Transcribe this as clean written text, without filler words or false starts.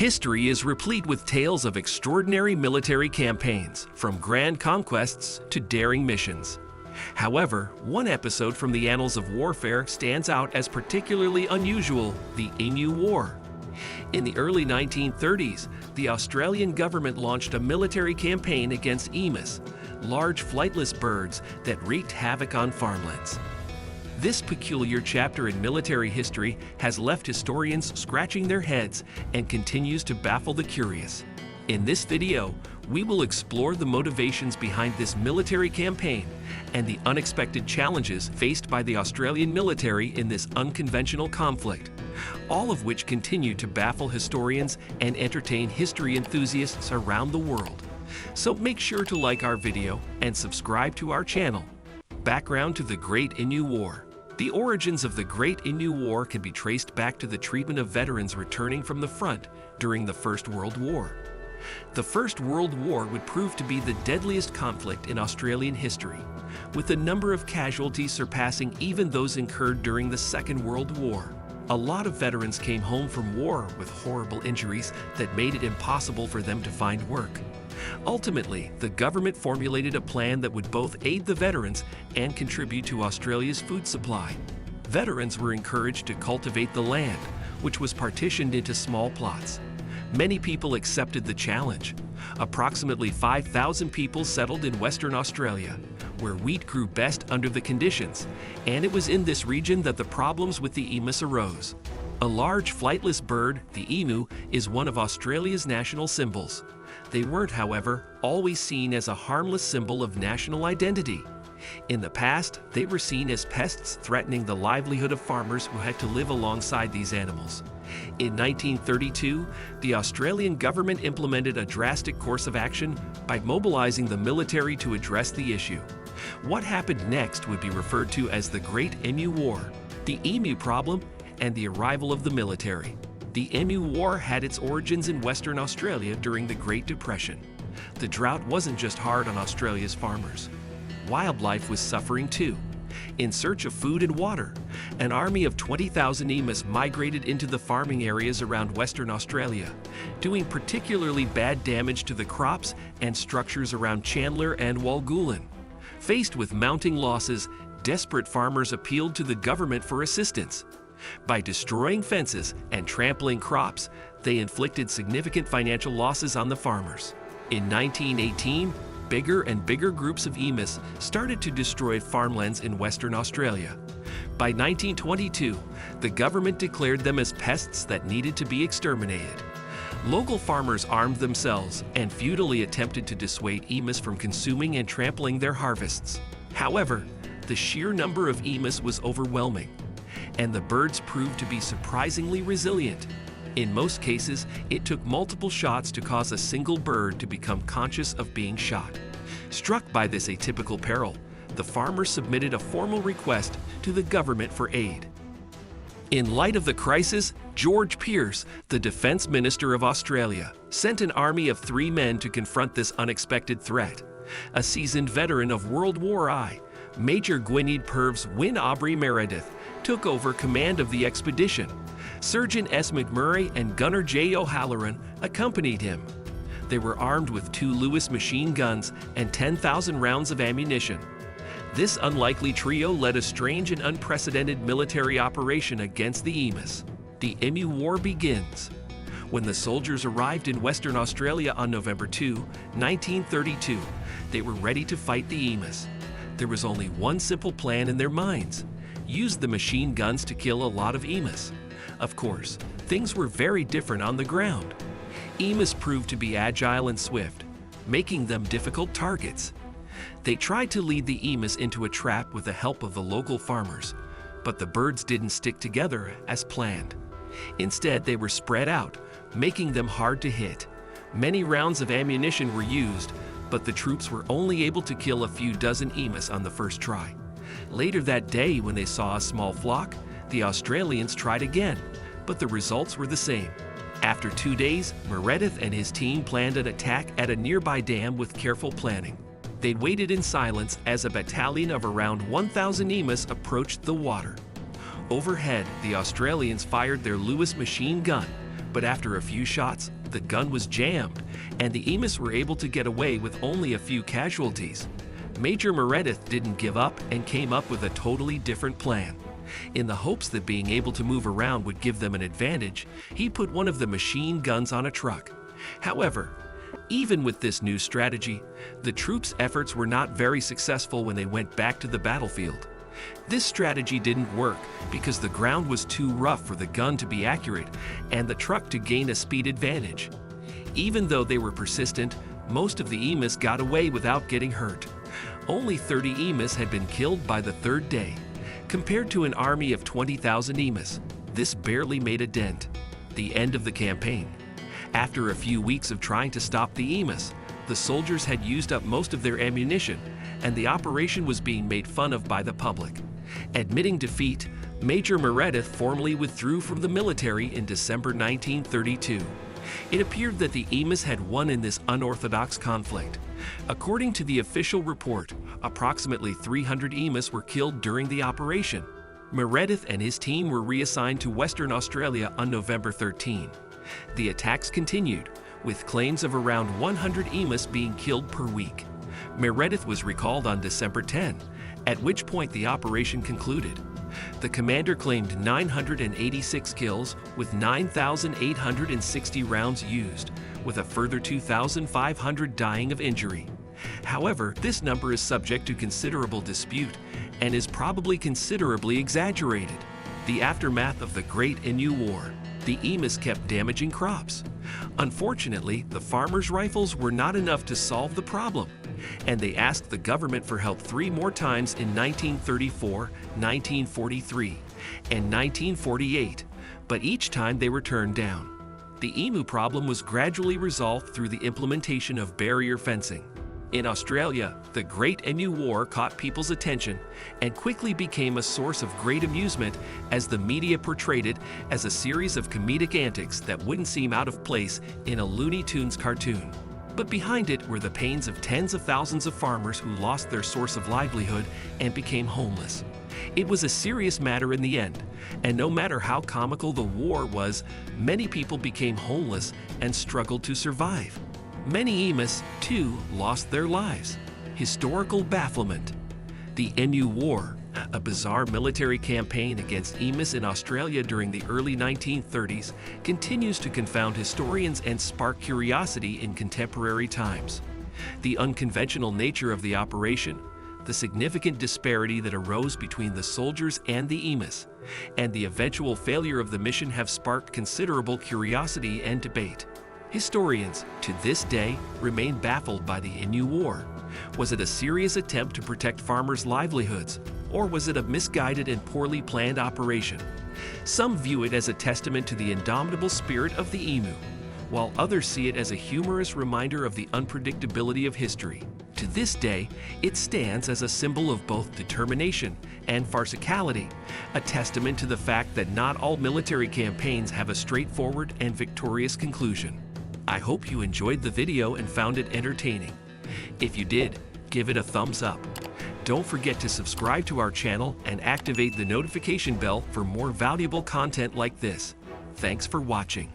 History is replete with tales of extraordinary military campaigns, from grand conquests to daring missions. However, one episode from the annals of warfare stands out as particularly unusual: the Emu War. In the early 1930s, the Australian government launched a military campaign against emus, large flightless birds that wreaked havoc on farmlands. This peculiar chapter in military history has left historians scratching their heads and continues to baffle the curious. In this video, we will explore the motivations behind this military campaign and the unexpected challenges faced by the Australian military in this unconventional conflict, all of which continue to baffle historians and entertain history enthusiasts around the world. So make sure to like our video and subscribe to our channel. Background to the Great Emu War. The origins of the Great Emu War can be traced back to the treatment of veterans returning from the front during the First World War. The First World War would prove to be the deadliest conflict in Australian history, with the number of casualties surpassing even those incurred during the Second World War. A lot of veterans came home from war with horrible injuries that made it impossible for them to find work. Ultimately, the government formulated a plan that would both aid the veterans and contribute to Australia's food supply. Veterans were encouraged to cultivate the land, which was partitioned into small plots. Many people accepted the challenge. Approximately 5,000 people settled in Western Australia, where wheat grew best under the conditions, and it was in this region that the problems with the emus arose. A large flightless bird, the emu, is one of Australia's national symbols. They weren't, however, always seen as a harmless symbol of national identity. In the past, they were seen as pests threatening the livelihood of farmers who had to live alongside these animals. In 1932, the Australian government implemented a drastic course of action by mobilizing the military to address the issue. What happened next would be referred to as the Great Emu War, the emu problem, and the arrival of the military. The Emu War had its origins in Western Australia during the Great Depression. The drought wasn't just hard on Australia's farmers. Wildlife was suffering too. In search of food and water, an army of 20,000 emus migrated into the farming areas around Western Australia, doing particularly bad damage to the crops and structures around Chandler and Walgoolan. Faced with mounting losses, desperate farmers appealed to the government for assistance. By destroying fences and trampling crops, they inflicted significant financial losses on the farmers. In 1918, bigger and bigger groups of emus started to destroy farmlands in Western Australia. By 1922, the government declared them as pests that needed to be exterminated. Local farmers armed themselves and futilely attempted to dissuade emus from consuming and trampling their harvests. However, the sheer number of emus was overwhelming, and the birds proved to be surprisingly resilient. In most cases, it took multiple shots to cause a single bird to become conscious of being shot. Struck by this atypical peril, the farmers submitted a formal request to the government for aid. In light of the crisis, George Pearce, the Defence Minister of Australia, sent an army of 3 men to confront this unexpected threat. A seasoned veteran of World War I, Major Gwynedd Purves Wyn Aubrey Meredith, took over command of the expedition. Surgeon S. McMurray and Gunner J. O'Halloran accompanied him. They were armed with 2 Lewis machine guns and 10,000 rounds of ammunition. This unlikely trio led a strange and unprecedented military operation against the emus. The Emu War begins. When the soldiers arrived in Western Australia on November 2, 1932, they were ready to fight the emus. There was only one simple plan in their minds: use the machine guns to kill a lot of emus. Of course, things were very different on the ground. Emus proved to be agile and swift, making them difficult targets. They tried to lead the emus into a trap with the help of the local farmers, but the birds didn't stick together as planned. Instead, they were spread out, making them hard to hit. Many rounds of ammunition were used, but the troops were only able to kill a few dozen emus on the first try. Later that day, when they saw a small flock, the Australians tried again, but the results were the same. After 2 days, Meredith and his team planned an attack at a nearby dam with careful planning. They waited in silence as a battalion of around 1,000 emus approached the water. Overhead, the Australians fired their Lewis machine gun, But after a few shots, the gun was jammed, and the Emus were able to get away with only a few casualties. Major Meredith didn't give up and came up with a totally different plan. In the hopes that being able to move around would give them an advantage, he put one of the machine guns on a truck. However, even with this new strategy, the troops' efforts were not very successful when they went back to the battlefield. This strategy didn't work because the ground was too rough for the gun to be accurate and the truck to gain a speed advantage. Even though they were persistent, most of the Emus got away without getting hurt. Only 30 Emus had been killed by the third day. Compared to an army of 20,000 Emus, this barely made a dent. The end of the campaign. After a few weeks of trying to stop the Emus, the soldiers had used up most of their ammunition, and the operation was being made fun of by the public. Admitting defeat, Major Meredith formally withdrew from the military in December 1932. It appeared that the Emus had won in this unorthodox conflict. According to the official report, approximately 300 Emus were killed during the operation. Meredith and his team were reassigned to Western Australia on November 13. The attacks continued, with claims of around 100 Emus being killed per week. Meredith was recalled on December 10, at which point the operation concluded. The commander claimed 986 kills with 9,860 rounds used, with a further 2,500 dying of injury. However, this number is subject to considerable dispute and is probably considerably exaggerated. The aftermath of the Great Emu War, the Emus kept damaging crops. Unfortunately, the farmers' rifles were not enough to solve the problem, and they asked the government for help 3 more times in 1934, 1943, and 1948, but each time they were turned down. The emu problem was gradually resolved through the implementation of barrier fencing. In Australia, the Great Emu War caught people's attention and quickly became a source of great amusement as the media portrayed it as a series of comedic antics that wouldn't seem out of place in a Looney Tunes cartoon. But behind it were the pains of tens of thousands of farmers who lost their source of livelihood and became homeless. It was a serious matter in the end, and no matter how comical the war was, many people became homeless and struggled to survive. Many Emus, too, lost their lives. Historical bafflement. The Emu War, a bizarre military campaign against Emus in Australia during the early 1930s, continues to confound historians and spark curiosity in contemporary times. The unconventional nature of the operation, the significant disparity that arose between the soldiers and the Emus, and the eventual failure of the mission have sparked considerable curiosity and debate. Historians, to this day, remain baffled by the Emu War. Was it a serious attempt to protect farmers' livelihoods, or was it a misguided and poorly planned operation? Some view it as a testament to the indomitable spirit of the emu, while others see it as a humorous reminder of the unpredictability of history. To this day, it stands as a symbol of both determination and farcicality, a testament to the fact that not all military campaigns have a straightforward and victorious conclusion. I hope you enjoyed the video and found it entertaining. If you did, give it a thumbs up. Don't forget to subscribe to our channel and activate the notification bell for more valuable content like this. Thanks for watching.